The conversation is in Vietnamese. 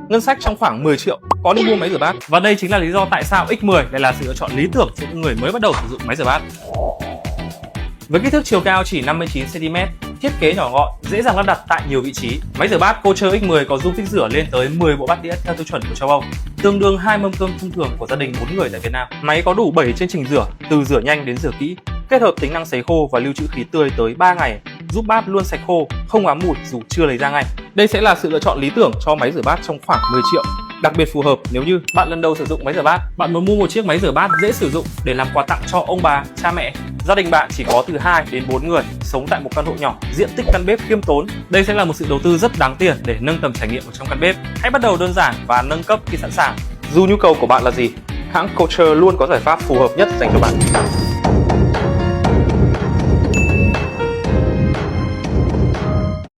Ngân sách trong khoảng 10 triệu có nên mua máy rửa bát. Và đây chính là lý do tại sao X10 lại là sự lựa chọn lý tưởng cho những người mới bắt đầu sử dụng máy rửa bát. Với kích thước chiều cao chỉ 59 cm, thiết kế nhỏ gọn, dễ dàng lắp đặt tại nhiều vị trí. Máy rửa bát Köcher X10 có dung tích rửa lên tới 10 bộ bát đĩa theo tiêu chuẩn của châu Âu, tương đương 2 mâm cơm thông thường của gia đình 4 người tại Việt Nam. Máy có đủ 7 chương trình rửa, từ rửa nhanh đến rửa kỹ, kết hợp tính năng sấy khô và lưu trữ khí tươi tới 3 ngày, giúp bát luôn sạch khô, không ám mùi dù chưa lấy ra ngay. Đây sẽ là sự lựa chọn lý tưởng cho máy rửa bát trong khoảng 10 triệu. Đặc biệt phù hợp nếu như bạn lần đầu sử dụng máy rửa bát, bạn muốn mua một chiếc máy rửa bát dễ sử dụng để làm quà tặng cho ông bà, cha mẹ. Gia đình bạn chỉ có từ 2 đến 4 người, sống tại một căn hộ nhỏ, diện tích căn bếp khiêm tốn. Đây sẽ là một sự đầu tư rất đáng tiền để nâng tầm trải nghiệm ở trong căn bếp. Hãy bắt đầu đơn giản và nâng cấp khi sẵn sàng. Dù nhu cầu của bạn là gì, hãng Köcher luôn có giải pháp phù hợp nhất dành cho bạn.